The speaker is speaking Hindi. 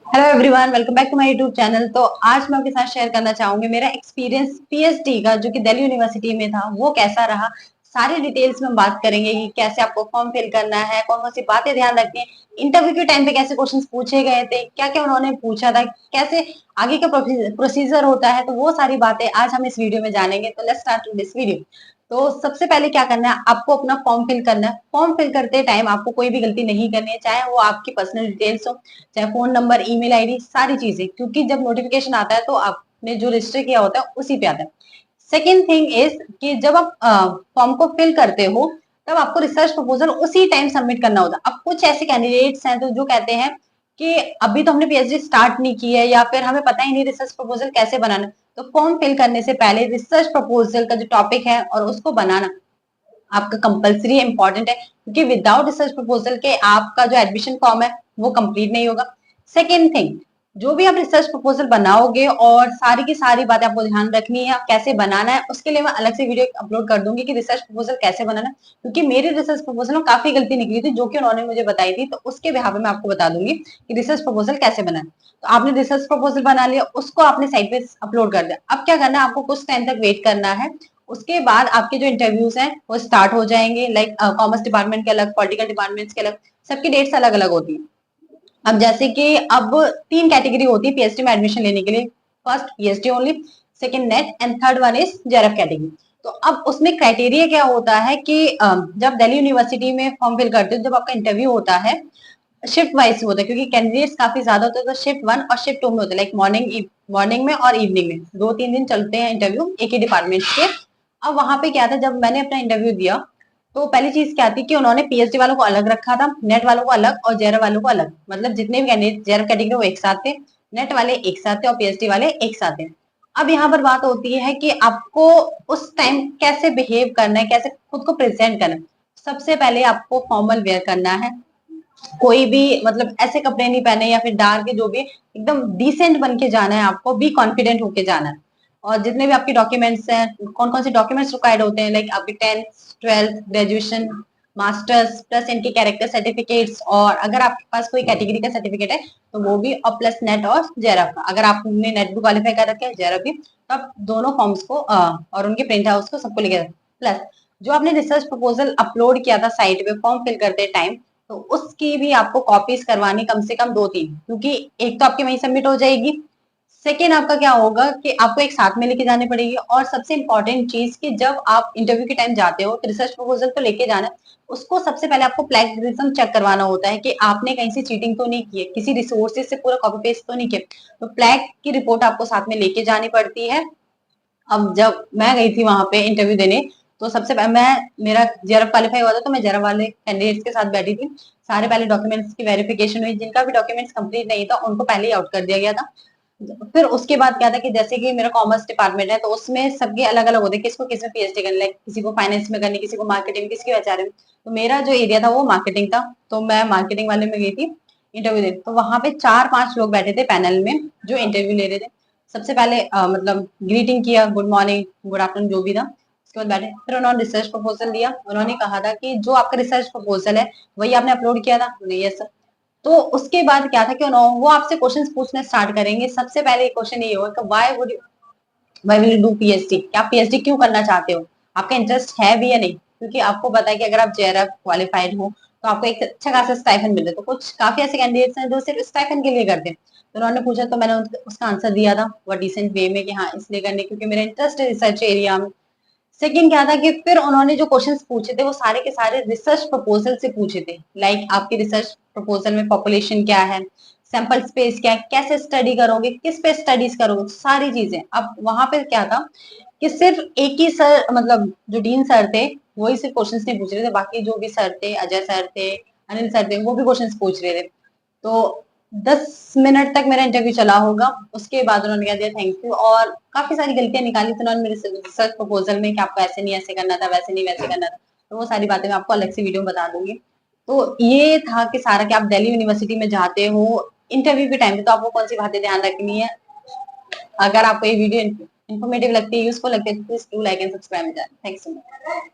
Hello everyone, welcome back to my YouTube channel. तो आज मैं आपके साथ शेयर करना चाहूंगी मेरा एक्सपीरियंस पीएचडी का, जो कि दिल्ली यूनिवर्सिटी में था, वो कैसा रहा। सारी डिटेल्स में हम बात करेंगे कि कैसे आपको फॉर्म फिल करना है, कौन कौन सी बातें ध्यान रखनी है, इंटरव्यू के टाइम पे कैसे क्वेश्चंस पूछे गए थे, क्या क्या उन्होंने पूछा था, कैसे आगे का प्रोसीजर होता है। तो वो सारी बातें आज हम इस वीडियो में जानेंगे। तो लेट्स स्टार्ट दिस वीडियो। तो सबसे पहले क्या करना है, आपको अपना फॉर्म फिल करना है। फॉर्म फिल करते टाइम आपको कोई भी गलती नहीं करनी है, चाहे वो आपकी पर्सनल डिटेल्स हो, चाहे फोन नंबर, ईमेल आईडी, सारी चीजें, क्योंकि जब नोटिफिकेशन आता है तो आपने जो रजिस्टर किया होता है उसी पे आता है। सेकेंड थिंग इज कि जब आप फॉर्म को फिल करते हो तब आपको रिसर्च प्रपोजल उसी टाइम सबमिट करना होता है। अब कुछ ऐसे कैंडिडेट्स हैं तो जो कहते हैं कि अभी तो हमने पीएचडी स्टार्ट नहीं की है, या फिर हमें पता ही नहीं रिसर्च प्रपोजल कैसे बनाना है। तो फॉर्म फिल करने से पहले रिसर्च प्रपोजल का जो टॉपिक है और उसको बनाना आपका कंपलसरी इंपॉर्टेंट है, क्योंकि विदाउट रिसर्च प्रपोजल के आपका जो एडमिशन फॉर्म है वो कंप्लीट नहीं होगा। सेकेंड थिंग, जो भी आप रिसर्च प्रपोजल बनाओगे और सारी की सारी बातें आपको ध्यान रखनी है, कैसे बनाना है, उसके लिए मैं अलग से वीडियो अपलोड कर दूंगी कि रिसर्च प्रपोजल कैसे बनाना है। क्योंकि मेरी रिसर्च प्रपोजल में काफी गलती निकली थी जो कि उन्होंने मुझे बताई थी, तो उसके बिहाफ में मैं आपको बता दूंगी कि रिसर्च प्रपोजल कैसे बनाना है। तो आपने रिसर्च प्रपोजल बना लिया, उसको आपने साइट पे अपलोड कर दिया। अब क्या करना है, आपको कुछ टाइम तक वेट करना है। उसके बाद आपके जो इंटरव्यूज हैं वो स्टार्ट हो जाएंगे। लाइक कॉमर्स डिपार्टमेंट के अलग, पॉलिटिकल डिपार्टमेंट्स के अलग, सबकी डेट्स अलग अलग होती है। अब जैसे कि अब 3 कैटेगरी होती है पीएचडी में एडमिशन लेने के लिए। First PhD only, second net, and third one is JRF category. तो अब उसमें क्राइटेरिया क्या होता है कि जब दिल्ली यूनिवर्सिटी में फॉर्म फिल करते हो, जब आपका इंटरव्यू होता है, शिफ्ट वाइज होता है, क्योंकि कैंडिडेट्स काफी ज्यादा होते हैं। तो शिफ्ट 1 और शिफ्ट 2 में होता है। लाइक मॉर्निंग में और इवनिंग में 2-3 दिन चलते हैं इंटरव्यू एक ही डिपार्टमेंट के। अब वहां पे क्या था, जब मैंने अपना इंटरव्यू दिया तो पहली चीज क्या थी कि उन्होंने पीएचडी वालों को अलग रखा था, नेट वालों को अलग और जेआरएफ वालों को अलग। मतलब जितने भी कैंडिडेट जेआरएफ कैटेगरी वो एक साथ थे, नेट वाले एक साथ थे और पीएचडी वाले एक साथ थे। अब यहाँ पर बात होती है कि आपको उस टाइम कैसे बिहेव करना है, कैसे खुद को प्रेजेंट करना है। सबसे पहले आपको फॉर्मल वेयर करना है। कोई भी मतलब ऐसे कपड़े नहीं पहने, या फिर डार्क जो भी, एकदम डिसेंट बन के जाना है। आपको भी कॉन्फिडेंट होके जाना है। और जितने भी आपके डॉक्यूमेंट्स हैं, कौन कौन से डॉक्यूमेंट्स रिक्वायर्ड होते हैं, लाइक आपके 10th 12th graduation, masters, plus इनके कैरेक्टर सर्टिफिकेट्स, और अगर आपके पास कोई कैटेगरी का सर्टिफिकेट है तो वो भी, और प्लस नेट और जेआरएफ का। अगर आपने नेट भी क्वालिफाई कर रखा है, जेआरएफ भी, तो आप दोनों फॉर्म्स को और उनके प्रिंट हाउस को सबको लेकर, प्लस जो आपने रिसर्च प्रपोजल अपलोड किया था साइट पे फॉर्म फिल करते टाइम, तो उसकी भी आपको कॉपीज करवानी कम से कम 2-3, क्योंकि एक तो आपकी वहीं सबमिट हो जाएगी। सेकेंड आपका क्या होगा कि आपको एक साथ में लेके जानी पड़ेगी। और सबसे इंपॉर्टेंट चीज कि जब आप इंटरव्यू के टाइम जाते हो तो रिसर्च प्रपोजल तो लेके जाना है, उसको सबसे पहले आपको प्लेगरिज्म चेक करवाना होता है कि आपने कहीं से चीटिंग तो नहीं की है, किसी रिसोर्सेज से पूरा कॉपी पेस्ट तो नहीं किया। तो प्लेग की रिपोर्ट आपको साथ में लेके जानी पड़ती है। अब जब मैं गई थी वहां पे इंटरव्यू देने, तो सबसे पहले मेरा जेआरएफ क्वालिफाई हुआ था, तो मैं जेआरएफ वाले कैंडिडेट्स के साथ बैठी थी। सारे पहले डॉक्यूमेंट्स की वेरिफिकेशन हुई, जिनका भी डॉक्यूमेंट्स कंप्लीट नहीं था उनको पहले ही आउट कर दिया गया था। फिर उसके बाद क्या था कि जैसे कि मेरा कॉमर्स डिपार्टमेंट है, तो उसमें सबके अलग अलग होते हैं, किसको किस में पीएचडी करनी, लाइक किसी को फाइनेंस में करनी, किसी को मार्केटिंग, किसी को एचआर में। तो मेरा जो एरिया था वो मार्केटिंग था, तो मैं मार्केटिंग वाले में गई थी इंटरव्यू देने। तो वहां पे 4-5 लोग बैठे थे पैनल में जो इंटरव्यू ले रहे थे। सबसे पहले मतलब ग्रीटिंग किया, गुड मॉर्निंग, गुड आफ्टरनून, जो भी था। उसके बाद बैठे, फिर उन्होंने रिसर्च प्रपोजल दिया। उन्होंने कहा था कि जो आपका रिसर्च प्रपोजल है वही आपने अपलोड किया था। Yes sir. तो उसके बाद क्या था कि वो आपसे क्वेश्चंस पूछना स्टार्ट करेंगे। सबसे पहले क्वेश्चन ये होगा कि वाई विल डू पीएचडी, क्या आप पीएचडी क्यों करना चाहते हो, आपका इंटरेस्ट है भी या नहीं। क्योंकि आपको पता है कि अगर आप जेआरएफ क्वालिफाइड हो तो आपको एक अच्छा खासा स्टाइफन मिलता है। तो कुछ काफी ऐसे कैंडिडेट्स हैं जो सिर्फ स्टाइफन के लिए करते हैं। तो उन्होंने पूछा, तो मैंने उसका आंसर दिया था वो डिसेंट वे में कि हाँ इसलिए करने क्योंकि मेरा इंटरेस्ट है रिसर्च एरिया में। सेकंड क्या था कि फिर उन्होंने जो क्वेश्चंस पूछे थे वो सारे के सारे रिसर्च प्रपोजल से पूछे थे। लाइक आपके रिसर्च प्रपोजल में पॉपुलेशन क्या है, सैंपल स्पेस क्या है, कैसे स्टडी करोगे, किस पे स्टडीज करोगे, सारी चीजें। अब वहां पे क्या था कि सिर्फ एक ही सर, मतलब जो डीन सर थे, वही सिर्फ क्वेश्चंस नहीं पूछ रहे थे, बाकी जो भी सर थे, अजय सर थे, अनिल सर थे, वो भी क्वेश्चंस पूछ रहे थे। तो 10 मिनट तक मेरा इंटरव्यू चला होगा। उसके बाद उन्होंने कह दिया थैंक यू, और काफी सारी गलतियां निकाली थी उन्होंने मेरे रिसर्च प्रपोजल में कि आपको ऐसे नहीं ऐसे करना था, वैसे नहीं वैसे करना था। तो वो सारी बातें मैं आपको अलग से वीडियो में बता दूंगी। तो ये था कि सारा कि आप दिल्ली यूनिवर्सिटी में जाते हो इंटरव्यू के टाइम पे, तो आपको कौन सी बातें ध्यान रखनी है। अगर आपको ये वीडियो इन्फॉर्मेटिव लगती है, यूजफुल लगती है, तो please do like and subscribe. Thanks so much.